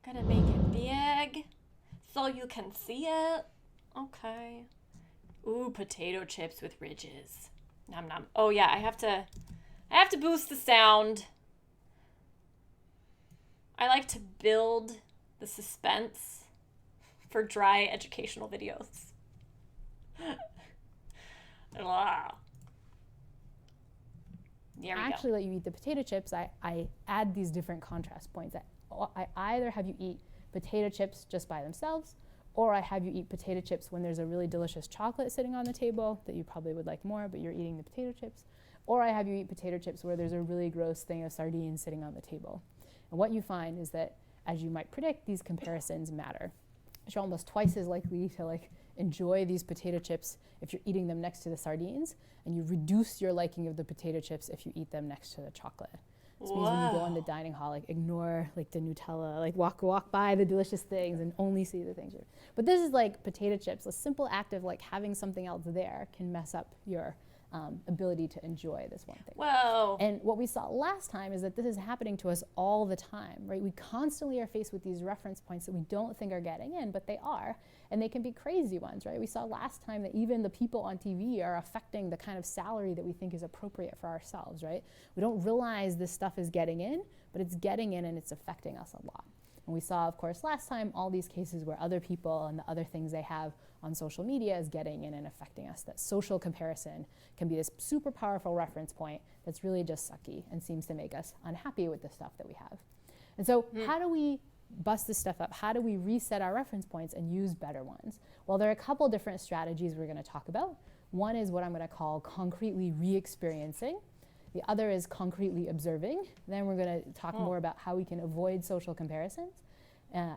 Gotta make it big so you can see it. Okay. Ooh, potato chips with ridges. Nom nom. Oh yeah, I have to boost the sound. I like to build the suspense for dry educational videos. Ah. There we Actually let you eat the potato chips, I add these different contrast points. I either have you eat potato chips just by themselves, or I have you eat potato chips when there's a really delicious chocolate sitting on the table that you probably would like more, but you're eating the potato chips. Or I have you eat potato chips where there's a really gross thing of sardines sitting on the table. And what you find is that, as you might predict, these comparisons matter. You're almost twice as likely to enjoy these potato chips if you're eating them next to the sardines, and you reduce your liking of the potato chips if you eat them next to the chocolate. This means when you go in the dining hall, ignore the Nutella, walk by the delicious things and only see the things. But this is like potato chips. A simple act of having something else there can mess up your ability to enjoy this one thing. Whoa. And what we saw last time is that this is happening to us all the time, right? We constantly are faced with these reference points that we don't think are getting in, but they are, and they can be crazy ones, right? We saw last time that even the people on TV are affecting the kind of salary that we think is appropriate for ourselves, right? We don't realize this stuff is getting in, but it's getting in and it's affecting us a lot. And we saw, of course, last time all these cases where other people and the other things they have on social media is getting in and affecting us. That social comparison can be this super powerful reference point that's really just sucky and seems to make us unhappy with the stuff that we have. And so how do we bust this stuff up? How do we reset our reference points and use better ones? Well, there are a couple different strategies we're going to talk about. One is what I'm going to call concretely re-experiencing. The other is concretely observing. Then we're going to talk more about how we can avoid social comparisons,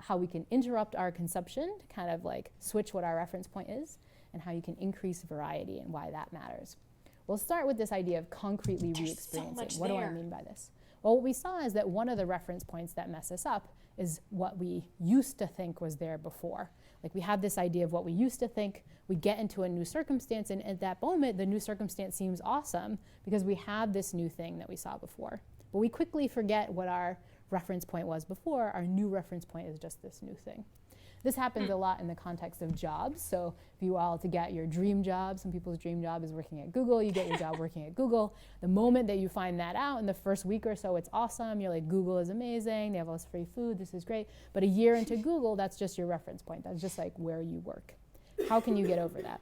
how we can interrupt our consumption to kind of switch what our reference point is, and how you can increase variety and why that matters. We'll start with this idea of concretely re-experiencing. So what do I mean by this? Well, what we saw is that one of the reference points that mess us up is what we used to think was there before. We have this idea of what we used to think. We get into a new circumstance, and at that moment, the new circumstance seems awesome because we have this new thing that we saw before. But we quickly forget what our reference point was before. Our new reference point is just this new thing. This happens a lot in the context of jobs. So if you all to get your dream job, some people's dream job is working at Google, you get your job working at Google. The moment that you find that out, in the first week or so, it's awesome. You're like, Google is amazing. They have all this free food. This is great. But a year into Google, that's just your reference point. That's just where you work. How can you get over that?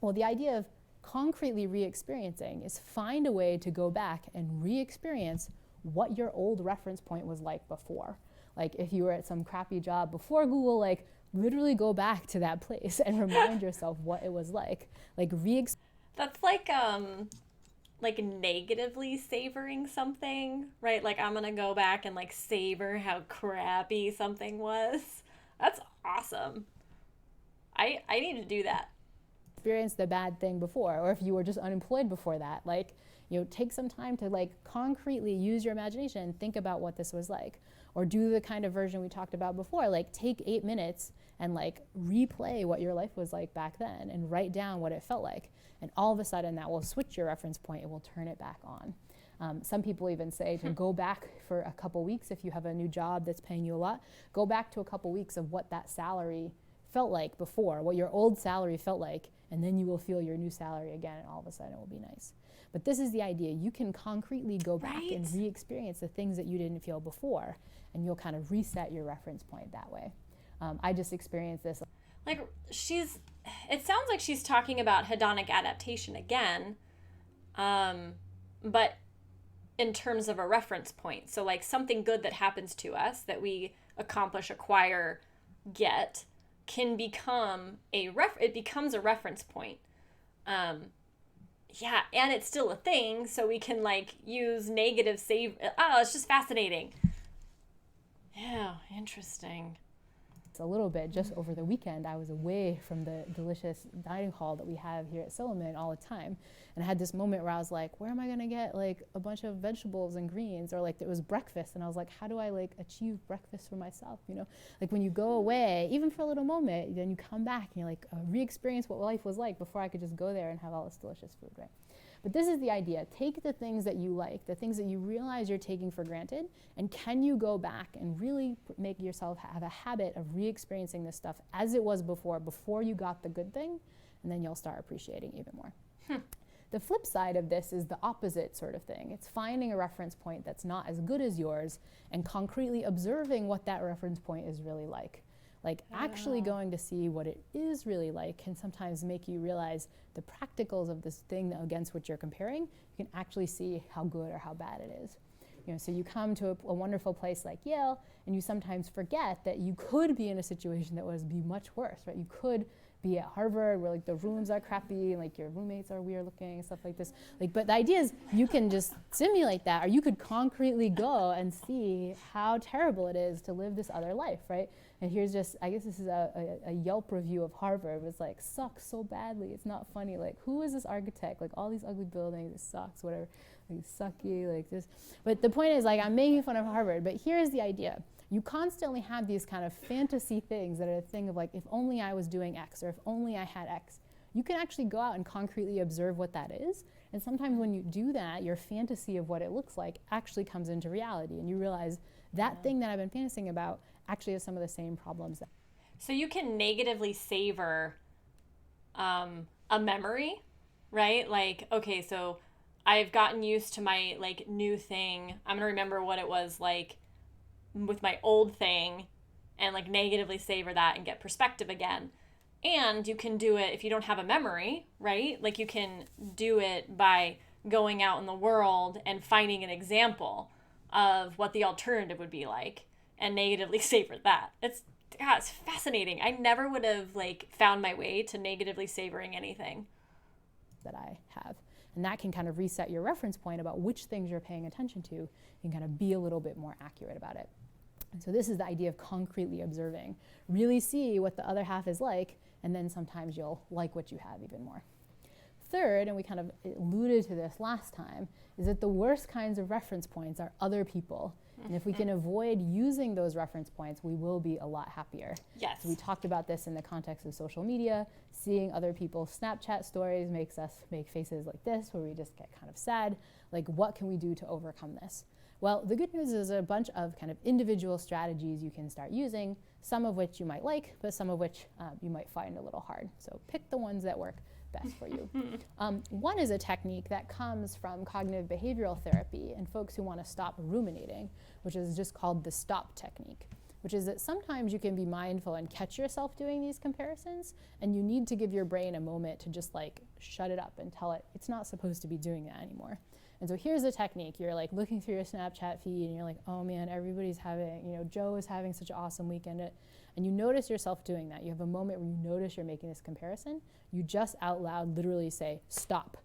Well, the idea of concretely re-experiencing is find a way to go back and re-experience what your old reference point was like before. If you were at some crappy job before Google, literally go back to that place and remind yourself what it was like. That's negatively savoring something, right? I'm gonna go back and savor how crappy something was. That's awesome. I need to do that. Experience the bad thing before, or if you were just unemployed before that, take some time to concretely use your imagination and think about what this was like. Or do the kind of version we talked about before, take 8 minutes and replay what your life was like back then and write down what it felt like. And all of a sudden that will switch your reference point, it will turn it back on. Some people even say to go back for a couple weeks if you have a new job that's paying you a lot, go back to a couple weeks of what that salary felt like before, what your old salary felt like, and then you will feel your new salary again, and all of a sudden it will be nice. But this is the idea. You can concretely go back and re-experience the things that you didn't feel before, and you'll kind of reset your reference point that way. I just experienced this. It sounds like she's talking about hedonic adaptation again, but in terms of a reference point. So something good that happens to us that we accomplish, acquire, get, can become it becomes a reference point. Yeah, and it's still a thing, so we can use negative save. Oh, it's just fascinating. Yeah, interesting. A little bit just over the weekend, I was away from the delicious dining hall that we have here at Silliman all the time, and I had this moment where I was like, where am I gonna get a bunch of vegetables and greens? Or it was breakfast, and I was like, how do I achieve breakfast for myself? When you go away, even for a little moment, then you come back and you're re-experience what life was like before I could just go there and have all this delicious food, right? But this is the idea. Take the things that you like, the things that you realize you're taking for granted, and can you go back and really make yourself have a habit of re-experiencing this stuff as it was before you got the good thing, and then you'll start appreciating even more. The flip side of this is the opposite sort of thing. It's finding a reference point that's not as good as yours and concretely observing what that reference point is really like. Like actually going to see what it is really like can sometimes make you realize the practicals of this thing against which you're comparing. You can actually see how good or how bad it is. You know, so you come to a wonderful place like Yale, and you sometimes forget that you could be in a situation that would be much worse, right? You could be at Harvard where like the rooms are crappy and like your roommates are weird looking and stuff like this. Like, but the idea is you can just simulate that, or you could concretely go and see how terrible it is to live this other life, right? And here's just, I guess this is a Yelp review of Harvard. It was like, sucks so badly, it's not funny. Like, who is this architect? Like, all these ugly buildings, it sucks, whatever. Like, sucky, like this. But the point is, like, I'm making fun of Harvard, but here's the idea. You constantly have these kind of fantasy things that are a thing of like, if only I was doing X, or if only I had X. You can actually go out and concretely observe what that is. And sometimes when you do that, your fantasy of what it looks like actually comes into reality. And you realize that thing that I've been fantasizing about actually has some of the same problems. So you can negatively savor a memory, right? Like, okay, so I've gotten used to my like new thing. I'm gonna remember what it was like with my old thing and like negatively savor that and get perspective again. And you can do it if you don't have a memory, right? Like you can do it by going out in the world and finding an example of what the alternative would be like and negatively savor that. It's fascinating. I never would have like found my way to negatively savoring anything that I have. And that can kind of reset your reference point about which things you're paying attention to and kind of be a little bit more accurate about it. And so this is the idea of concretely observing. Really see what the other half is like, and then sometimes you'll like what you have even more. Third, and we kind of alluded to this last time, is that the worst kinds of reference points are other people. And if we can avoid using those reference points, we will be a lot happier. Yes. So we talked about this in the context of social media. Seeing other people's Snapchat stories makes us make faces like this, where we just get kind of sad. Like, what can we do to overcome this? Well, the good news is a bunch of kind of individual strategies you can start using, some of which you might like, but some of which you might find a little hard. So pick the ones that work best for you. One is a technique that comes from cognitive behavioral therapy and folks who want to stop ruminating, which is just called the stop technique, which is that sometimes you can be mindful and catch yourself doing these comparisons, and you need to give your brain a moment to just like shut it up and tell it it's not supposed to be doing that anymore. And so here's a technique. You're like looking through your Snapchat feed and you're like, oh man, everybody's having, Joe is having such an awesome weekend. And you notice yourself doing that. You have a moment where you notice you're making this comparison. You just out loud literally say, stop.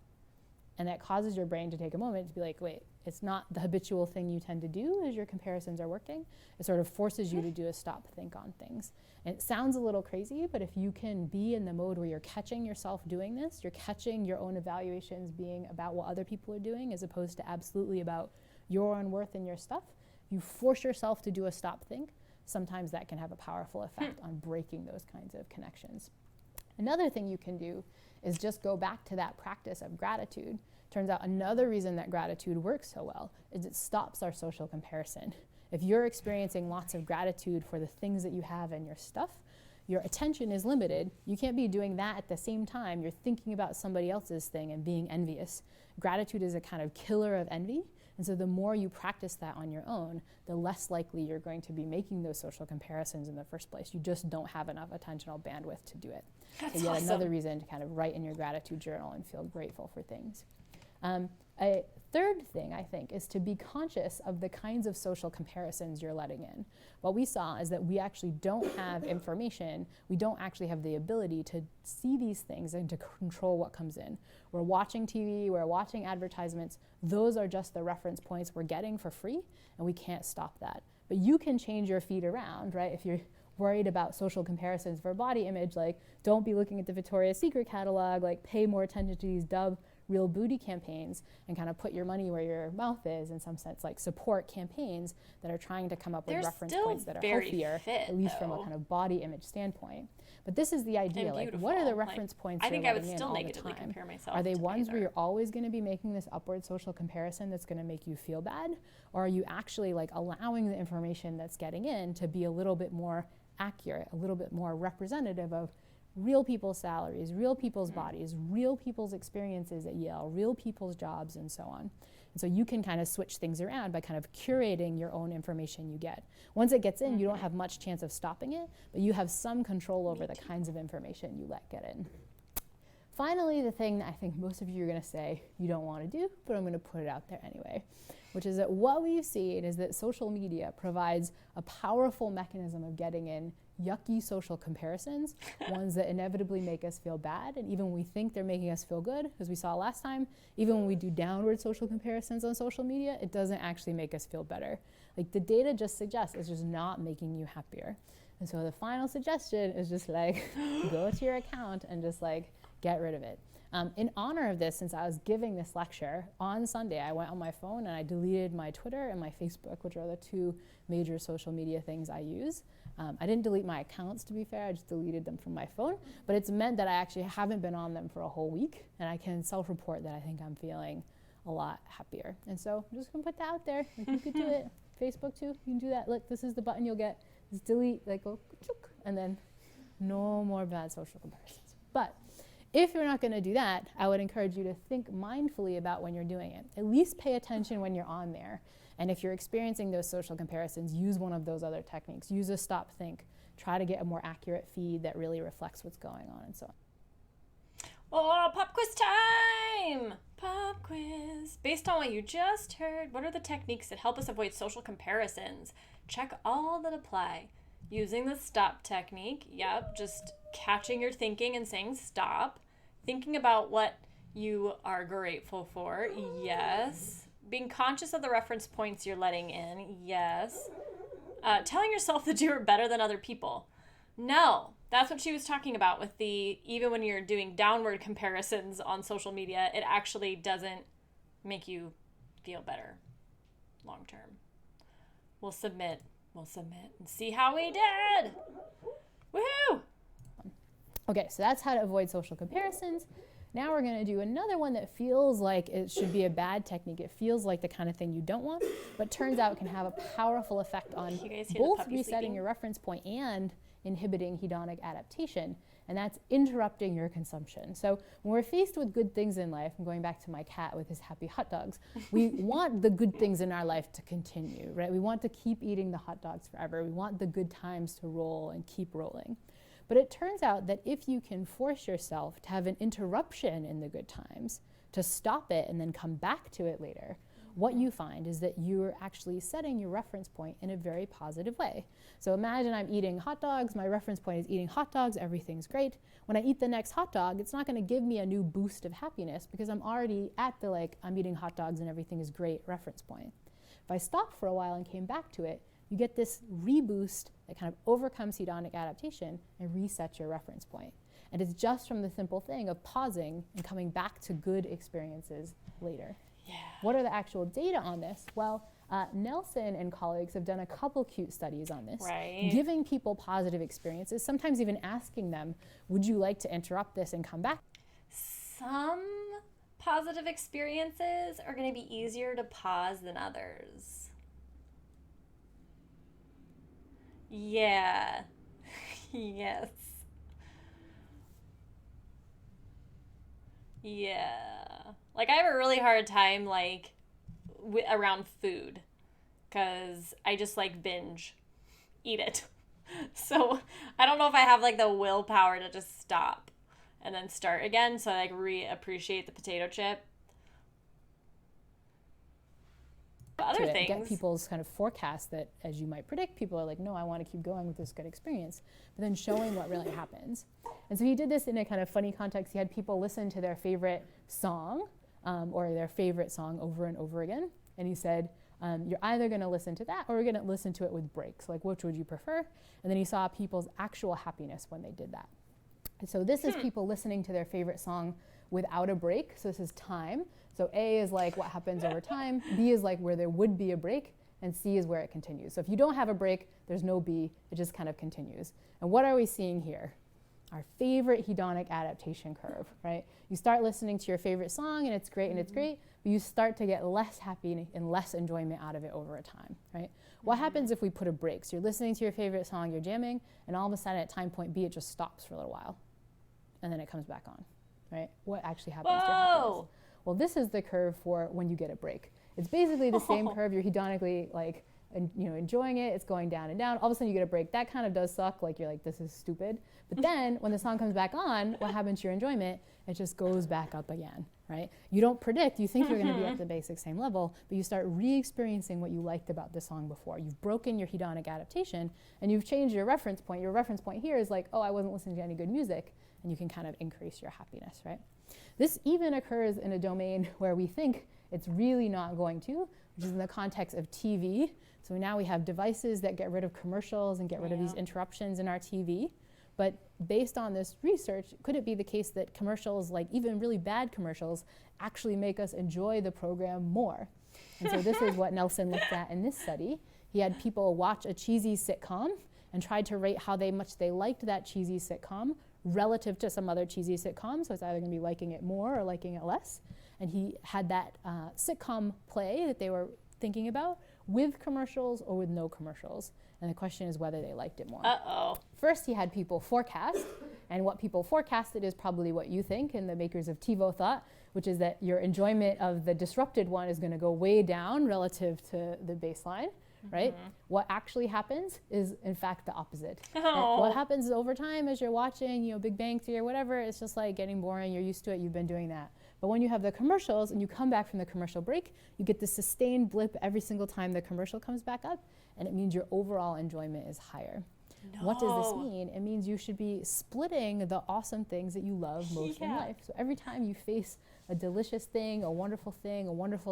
And that causes your brain to take a moment to be like, wait, it's not the habitual thing you tend to do as your comparisons are working. It sort of forces you to do a stop, think on things. And it sounds a little crazy, but if you can be in the mode where you're catching yourself doing this, you're catching your own evaluations being about what other people are doing as opposed to absolutely about your own worth and your stuff, you force yourself to do a stop, think, sometimes that can have a powerful effect on breaking those kinds of connections. Another thing you can do is just go back to that practice of gratitude. Turns out another reason that gratitude works so well is it stops our social comparison. If you're experiencing lots of gratitude for the things that you have and your stuff, your attention is limited. You can't be doing that at the same time you're thinking about somebody else's thing and being envious. Gratitude is a kind of killer of envy. And so the more you practice that on your own, the less likely you're going to be making those social comparisons in the first place. You just don't have enough attentional bandwidth to do it. That's so yet awesome. Another reason to kind of write in your gratitude journal and feel grateful for things. A third thing, I think, is to be conscious of the kinds of social comparisons you're letting in. What we saw is that we actually don't have information, we don't actually have the ability to see these things and to control what comes in. We're watching TV, we're watching advertisements, those are just the reference points we're getting for free, and we can't stop that. But you can change your feed around, right? If you're worried about social comparisons for body image, like don't be looking at the Victoria's Secret catalog, like pay more attention to these Dove real booty campaigns and kind of put your money where your mouth is, in some sense, like support campaigns that are trying to come up with reference points that are healthier, at least from a kind of body image standpoint. But this is the idea. Like, what are the reference points you're letting in all the time? Are they ones where you're always going to be making this upward social comparison that's going to make you feel bad? Or are you actually like allowing the information that's getting in to be a little bit more accurate, a little bit more representative of real people's salaries, real people's bodies, real people's experiences at Yale, real people's jobs, and so on? And so you can kind of switch things around by kind of curating your own information you get. Once it gets in, you don't have much chance of stopping it, but you have some control over the kinds of information you let get in. Finally, the thing that I think most of you are going to say you don't want to do, but I'm going to put it out there anyway, which is that what we've seen is that social media provides a powerful mechanism of getting in yucky social comparisons, ones that inevitably make us feel bad, and even when we think they're making us feel good, as we saw last time, even when we do downward social comparisons on social media, it doesn't actually make us feel better. Like, the data just suggests it's just not making you happier. And so the final suggestion is just like, go to your account and just like get rid of it. In honor of this, since I was giving this lecture, on Sunday I went on my phone and I deleted my Twitter and my Facebook, which are the two major social media things I use. I didn't delete my accounts, to be fair, I just deleted them from my phone, but it's meant that I actually haven't been on them for a whole week, and I can self-report that I think I'm feeling a lot happier. And so I'm just gonna put that out there. Like, you could do it. Facebook too, you can do that. Look, this is the button you'll get. Just delete, like go, and then no more bad social comparisons. But if you're not going to do that, I would encourage you to think mindfully about when you're doing it. At least pay attention when you're on there. And if you're experiencing those social comparisons, use one of those other techniques. Use a stop, think. Try to get a more accurate feed that really reflects what's going on, and so on. Oh, pop quiz time! Pop quiz. Based on what you just heard, what are the techniques that help us avoid social comparisons? Check all that apply. Using the stop technique, yep, just catching your thinking and saying stop. Thinking about what you are grateful for, yes. Being conscious of the reference points you're letting in, yes. Telling yourself that you are better than other people. No, that's what she was talking about with the, even when you're doing downward comparisons on social media, it actually doesn't make you feel better long term. We'll submit and see how we did. Woohoo! Okay, so that's how to avoid social comparisons. Now we're going to do another one that feels like it should be a bad technique. It feels like the kind of thing you don't want, but turns out can have a powerful effect on both resetting your reference point and inhibiting hedonic adaptation, and that's interrupting your consumption. So when we're faced with good things in life, I'm going back to my cat with his happy hot dogs, we want the good things in our life to continue, right? We want to keep eating the hot dogs forever. We want the good times to roll and keep rolling. But it turns out that if you can force yourself to have an interruption in the good times, to stop it and then come back to it later, what you find is that you're actually setting your reference point in a very positive way. So imagine I'm eating hot dogs, my reference point is eating hot dogs, everything's great. When I eat the next hot dog, it's not going to give me a new boost of happiness because I'm already at the like, I'm eating hot dogs and everything is great reference point. If I stopped for a while and came back to it, you get this reboost that kind of overcomes hedonic adaptation and resets your reference point. And it's just from the simple thing of pausing and coming back to good experiences later. Yeah. What are the actual data on this? Well, Nelson and colleagues have done a couple cute studies on this, right. Giving people positive experiences, sometimes even asking them, would you like to interrupt this and come back? Some positive experiences are going to be easier to pause than others. Yeah. Yes. Yeah. Like, I have a really hard time, like, around food, because I just, like, binge eat it. So I don't know if I have, like, the willpower to just stop and then start again, so I, like, re-appreciate the potato chip. Other things. Get people's kind of forecast that, as you might predict, people are like, no, I want to keep going with this good experience, but then showing what really happens. And so he did this in a kind of funny context. He had people listen to their favorite song or their favorite song over and over again. And he said, you're either going to listen to that or you're going to listen to it with breaks. Like, which would you prefer? And then he saw people's actual happiness when they did that. And so this is people listening to their favorite song without a break. So this is time. So A is like what happens over time. B is like where there would be a break. And C is where it continues. So if you don't have a break, there's no B. It just kind of continues. And what are we seeing here? Our favorite hedonic adaptation curve, right? You start listening to your favorite song and it's great and it's great, but you start to get less happy and less enjoyment out of it over a time, right? What happens if we put a break? So you're listening to your favorite song, you're jamming, and all of a sudden at time point B, it just stops for a little while. And then it comes back on, right? What actually happens to your happiness? Well, this is the curve for when you get a break. It's basically the same curve. You're hedonically like, enjoying it. It's going down and down. All of a sudden you get a break. That kind of does suck. Like you're like, this is stupid. But then when the song comes back on, what happens to your enjoyment? It just goes back up again, right? You don't predict. You think you're going to be at the basic same level, but you start re-experiencing what you liked about the song before. You've broken your hedonic adaptation and you've changed your reference point. Your reference point here is like, oh, I wasn't listening to any good music, and you can kind of increase your happiness, right? This even occurs in a domain where we think it's really not going to, which is in the context of TV. So now we have devices that get rid of commercials and get rid of these interruptions in our TV. But based on this research, could it be the case that commercials, like even really bad commercials, actually make us enjoy the program more? And so this is what Nelson looked at in this study. He had people watch a cheesy sitcom and tried to rate how much they liked that cheesy sitcom relative to some other cheesy sitcom. So it's either going to be liking it more or liking it less. And he had that sitcom play that they were thinking about with commercials or with no commercials. And the question is whether they liked it more. First, he had people forecast. And what people forecasted is probably what you think and the makers of TiVo thought, which is that your enjoyment of the disrupted one is going to go way down relative to the baseline, right? What actually happens is, in fact, the opposite. What happens is over time as you're watching, Big Bang Theory or whatever, it's just like getting boring. You're used to it. You've been doing that. But when you have the commercials and you come back from the commercial break, you get this sustained blip every single time the commercial comes back up, and it means your overall enjoyment is higher. What does this mean? It means you should be splitting the awesome things that you love most in life. So every time you face a delicious thing, a wonderful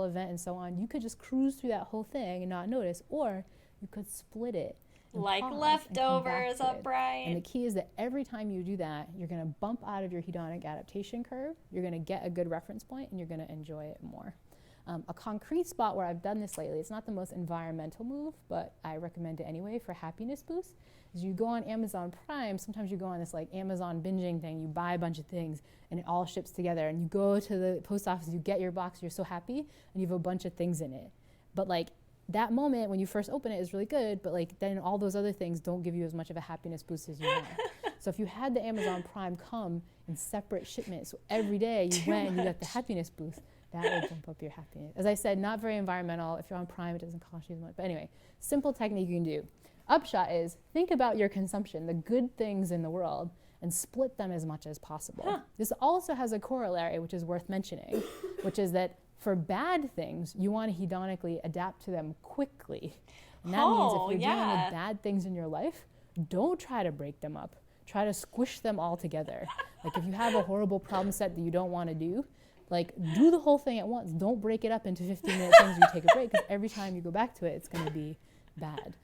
event, and so on, you could just cruise through that whole thing and not notice, or you could split it. Like leftovers, upright. And the key is that every time you do that, you're going to bump out of your hedonic adaptation curve, you're going to get a good reference point, and you're going to enjoy it more. A concrete spot where I've done this lately, it's not the most environmental move, but I recommend it anyway for happiness boost, is you go on Amazon Prime. Sometimes you go on this like Amazon binging thing, you buy a bunch of things, and it all ships together, and you go to the post office, you get your box, you're so happy, and you have a bunch of things in it. But like, that moment when you first open it is really good, but like then all those other things don't give you as much of a happiness boost as you want. So if you had the Amazon Prime come in separate shipments, so every day you went and you got the happiness boost, that would bump up your happiness. As I said, not very environmental. If you're on Prime, it doesn't cost you as much. But anyway, simple technique you can do. Upshot is think about your consumption, the good things in the world, and split them as much as possible. This also has a corollary, which is worth mentioning, which is that for bad things, you want to hedonically adapt to them quickly. And that means if you're dealing with bad things in your life, don't try to break them up. Try to squish them all together. Like if you have a horrible problem set that you don't want to do, like do the whole thing at once. Don't break it up into 15-minute things where you take a break, because every time you go back to it, it's going to be bad.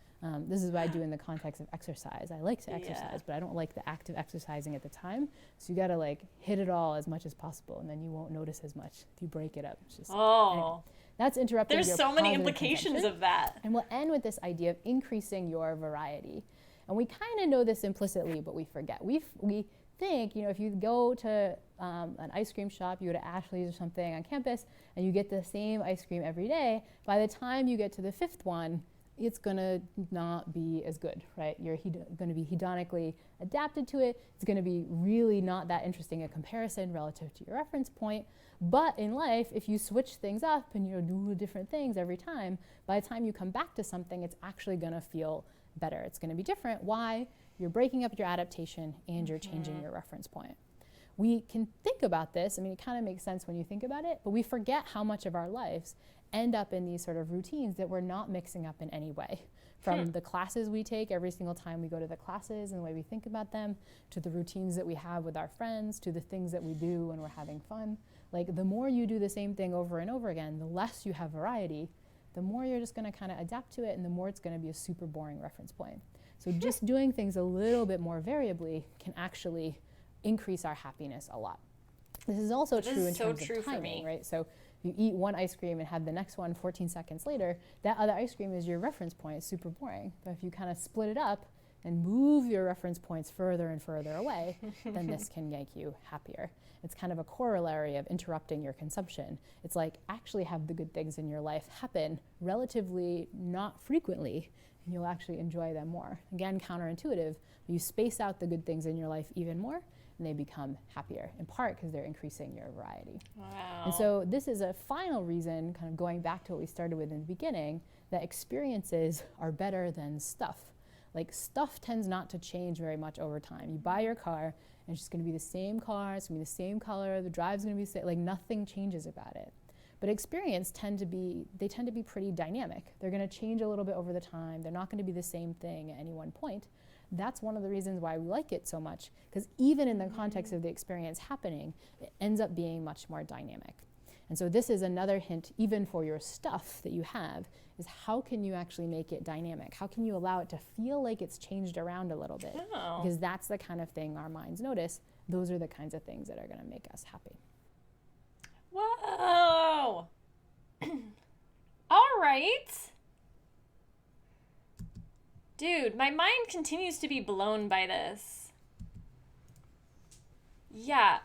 This is what I do in the context of exercise. I like to exercise, but I don't like the act of exercising at the time. So you got to like hit it all as much as possible, and then you won't notice as much if you break it up. It's just, anyway, that's interrupting There's your so many positive implications consumption. of that. And we'll end with this idea of increasing your variety. And we kind of know this implicitly, but we forget. We think, if you go to an ice cream shop, you go to Ashley's or something on campus, and you get the same ice cream every day, by the time you get to the fifth one, it's going to not be as good, right? You're going to be hedonically adapted to it. It's going to be really not that interesting a comparison relative to your reference point. But in life, if you switch things up and do different things every time, by the time you come back to something, it's actually going to feel better. It's going to be different. Why? You're breaking up your adaptation and you're changing your reference point. We can think about this. I mean, it kind of makes sense when you think about it, but we forget how much of our lives end up in these sort of routines that we're not mixing up in any way. From the classes we take every single time we go to the classes and the way we think about them, to the routines that we have with our friends, to the things that we do when we're having fun. Like the more you do the same thing over and over again, the less you have variety, the more you're just going to kind of adapt to it, and the more it's going to be a super boring reference point. So just doing things a little bit more variably can actually increase our happiness a lot. This is also This true is in so terms true of for timing, me. right? So you eat one ice cream and have the next one 14 seconds later, that other ice cream is your reference point. It's super boring. But if you kind of split it up and move your reference points further and further away, then this can make you happier. It's kind of a corollary of interrupting your consumption. It's like actually have the good things in your life happen relatively not frequently, and you'll actually enjoy them more. Again, counterintuitive, but you space out the good things in your life even more, and they become happier, in part because they're increasing your variety. Wow. And so this is a final reason, kind of going back to what we started with in the beginning, that experiences are better than stuff. Like stuff tends not to change very much over time. You buy your car, and it's just going to be the same car, it's going to be the same color, the drive's going to be the same, like nothing changes about it. But experience tend to be pretty dynamic. They're going to change a little bit over the time. They're not going to be the same thing at any one point. That's one of the reasons why we like it so much, because even in the context of the experience happening, it ends up being much more dynamic. And so this is another hint, even for your stuff that you have, is how can you actually make it dynamic? How can you allow it to feel like it's changed around a little bit? Oh. Because that's the kind of thing our minds notice. Those are the kinds of things that are going to make us happy. Whoa. All right. Dude, my mind continues to be blown by this. Yeah,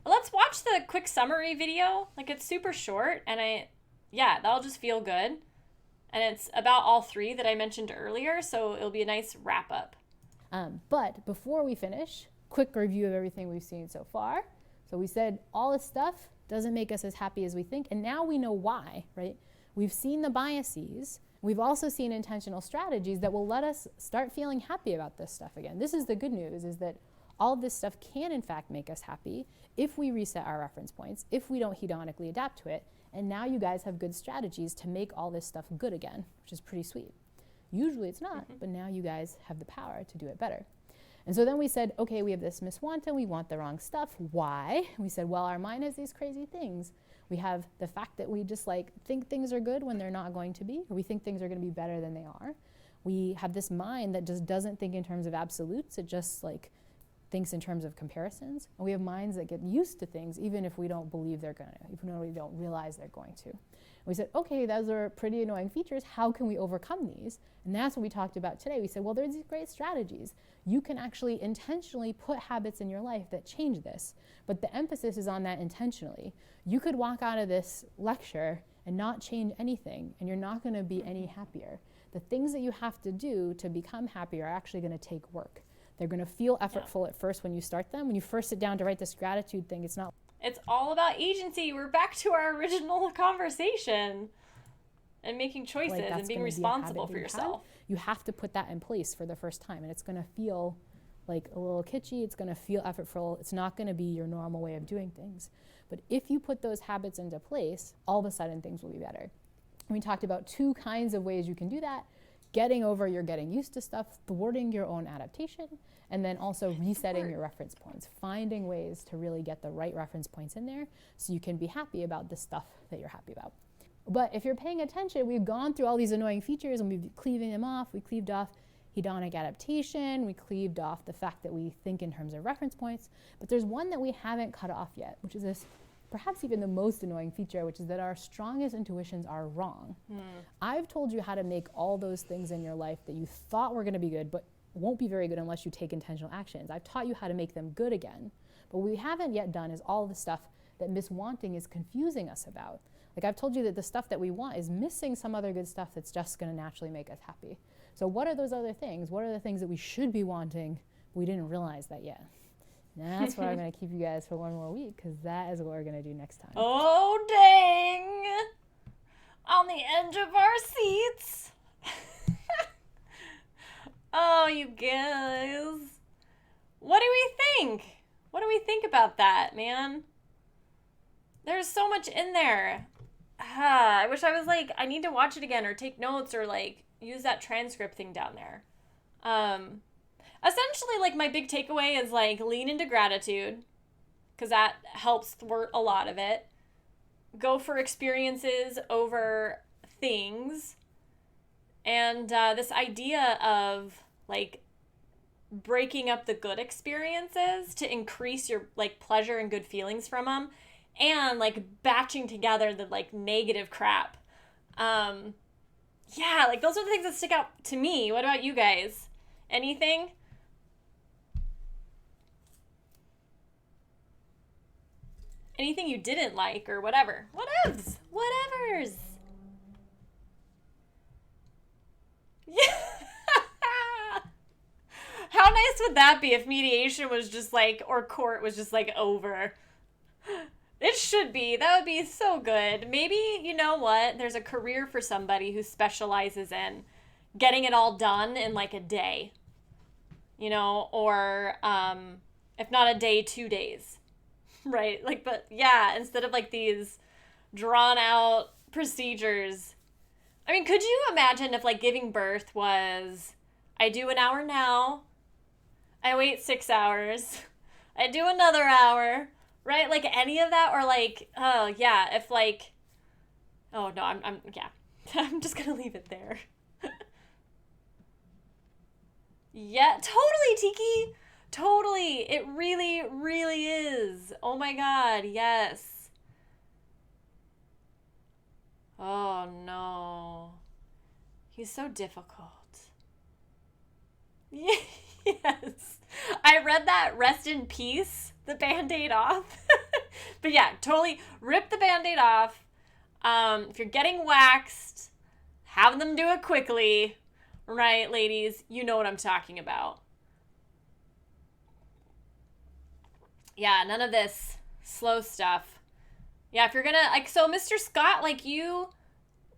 let's watch the quick summary video. Like, it's super short, and that'll just feel good. And it's about all three that I mentioned earlier, so it'll be a nice wrap up. But before we finish, quick review of everything we've seen so far. So we said all this stuff doesn't make us as happy as we think, and now we know why, right? We've seen the biases. We've also seen intentional strategies that will let us start feeling happy about this stuff again. This is the good news, is that all of this stuff can in fact make us happy if we reset our reference points, if we don't hedonically adapt to it. And now you guys have good strategies to make all this stuff good again, which is pretty sweet. Usually it's not, but now you guys have the power to do it better. And so then we said, okay, we have this miswanted, we want the wrong stuff. Why? We said, well, our mind has these crazy things. We have the fact that we just like think things are good when they're not going to be, or we think things are going to be better than they are. We have this mind that just doesn't think in terms of absolutes. It just like thinks in terms of comparisons. And we have minds that get used to things even if we don't believe they're going to, even though we don't realize they're going to. And we said, okay, those are pretty annoying features. How can we overcome these? And that's what we talked about today. We said, well, there's these great strategies. You can actually intentionally put habits in your life that change this. But the emphasis is on that intentionally. You could walk out of this lecture and not change anything, and you're not going to be any happier. The things that you have to do to become happy are actually going to take work. They're going to feel effortful at first when you start them. When you first sit down to write this gratitude thing, it's not. It's all about agency. We're back to our original conversation and making choices Like and being responsible for yourself. You have to put that in place for the first time, and it's going to feel like a little kitschy. It's going to feel effortful. It's not going to be your normal way of doing things. But if you put those habits into place, all of a sudden things will be better. And we talked about two kinds of ways you can do that: getting over your getting used to stuff, thwarting your own adaptation, and then also resetting your reference points, finding ways to really get the right reference points in there so you can be happy about the stuff that you're happy about. But if you're paying attention, we've gone through all these annoying features and we've cleaving them off. We cleaved off hedonic adaptation. We cleaved off the fact that we think in terms of reference points. But there's one that we haven't cut off yet, which is this perhaps even the most annoying feature, which is that our strongest intuitions are wrong. I've told you how to make all those things in your life that you thought were going to be good, but won't be very good unless you take intentional actions. I've taught you how to make them good again. But what we haven't yet done is all the stuff that miswanting is confusing us about. Like I've told you that the stuff that we want is missing some other good stuff that's just going to naturally make us happy. So what are those other things? What are the things that we should be wanting? We didn't realize that yet. And that's why I'm going to keep you guys for one more week, because that is what we're going to do next time. Oh, dang. On the edge of our seats. Oh, you guys. What do we think? What do we think about that, man? There's so much in there. I wish I was like, I need to watch it again or take notes or like use that transcript thing down there. Essentially, like, my big takeaway is like lean into gratitude, because that helps thwart a lot of it. Go for experiences over things. And this idea of like breaking up the good experiences to increase your like pleasure and good feelings from them, and like batching together the like negative crap. Yeah, like those are the things that stick out to me. What about you guys? Anything? Anything you didn't like or whatever? Whatevs. Whatevers. Yeah. How nice would that be if mediation was just like, or court was just like over? It should be. That would be so good. Maybe, you know what? There's a career for somebody who specializes in getting it all done in like a day, you know, or if not a day, 2 days, right? Like, but yeah, instead of like these drawn out procedures. I mean, could you imagine if like giving birth was, I do an hour now, I wait 6 hours, I do another hour, right? Like any of that, or like, oh yeah, if like, oh no, yeah, I'm just gonna leave it there. Yeah, totally, Tiki. Totally. It really, really is. Oh my God, yes. Oh no. He's so difficult. Yes. I read that rest in peace, the band-aid off. But yeah, totally rip the band-aid off. If you're getting waxed, have them do it quickly. Right, ladies? You know what I'm talking about. Yeah, none of this slow stuff. Yeah, if you're gonna, like, so Mr. Scott, like, you,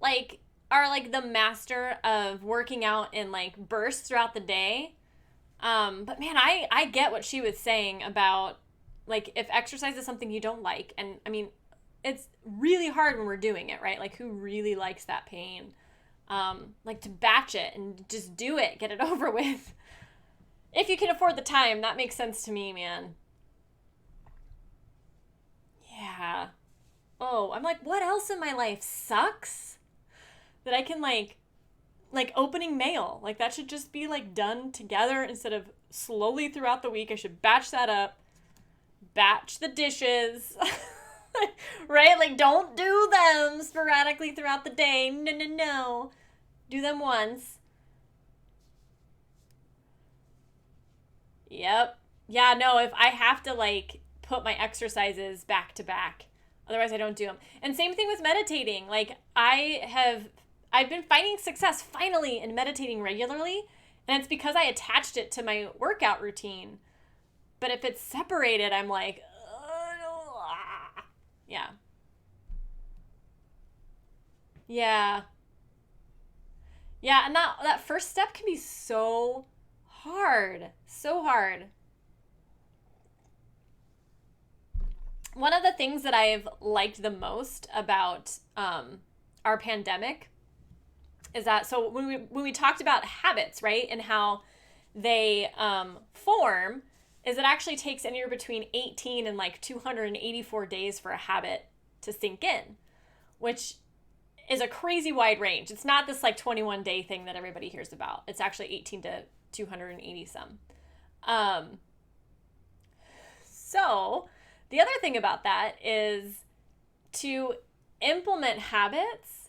like, are, like, the master of working out in, like, bursts throughout the day. But man, I get what she was saying about, like, if exercise is something you don't like, and, I mean, it's really hard when we're doing it, right? Like, who really likes that pain? Like, to batch it and just do it, get it over with. If you can afford the time, that makes sense to me, man. Yeah. Oh, I'm like, what else in my life sucks that I can like opening mail. Like that should just be like done together instead of slowly throughout the week. I should batch that up. Batch the dishes. Right? Like don't do them sporadically throughout the day. No, no, no. Do them once. Yep. Yeah, no, if I have to like put my exercises back to back, otherwise I don't do them. And same thing with meditating. Like I've been finding success finally in meditating regularly, and it's because I attached it to my workout routine. But if it's separated, I'm like, yeah. Yeah. Yeah, and that first step can be so hard. So hard. One of the things that I've liked the most about our pandemic is that, so when we talked about habits, right, and how they form, is it actually takes anywhere between 18 and like 284 days for a habit to sink in, which is a crazy wide range. It's not this like 21-day thing that everybody hears about. It's actually 18 to 280 some. So the other thing about that is to implement habits,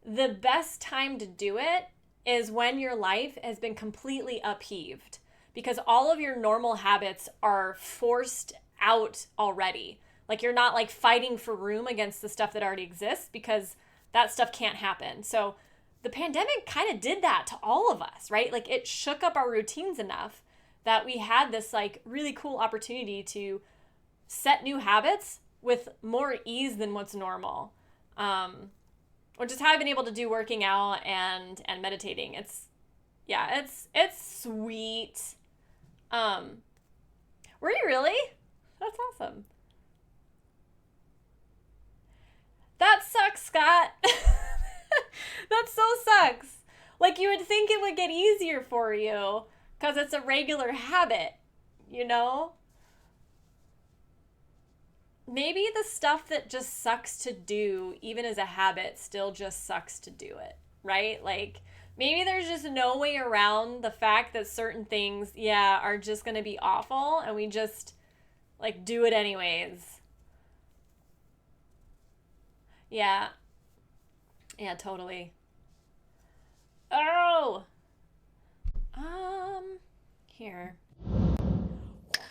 the best time to do it is when your life has been completely upheaved, because all of your normal habits are forced out already. Like you're not like fighting for room against the stuff that already exists, because that stuff can't happen. So the pandemic kind of did that to all of us, right? Like it shook up our routines enough that we had this like really cool opportunity to set new habits with more ease than what's normal. Which is how I've been able to do working out and meditating. It's sweet. Were you really? That's awesome. That sucks, Scott. That so sucks. Like you would think it would get easier for you because it's a regular habit, you know? Maybe the stuff that just sucks to do, even as a habit, still just sucks to do it, right? Like Maybe there's just no way around the fact that certain things, yeah, are just going to be awful and we just like do it anyways. Yeah. Yeah, totally. Oh. Here.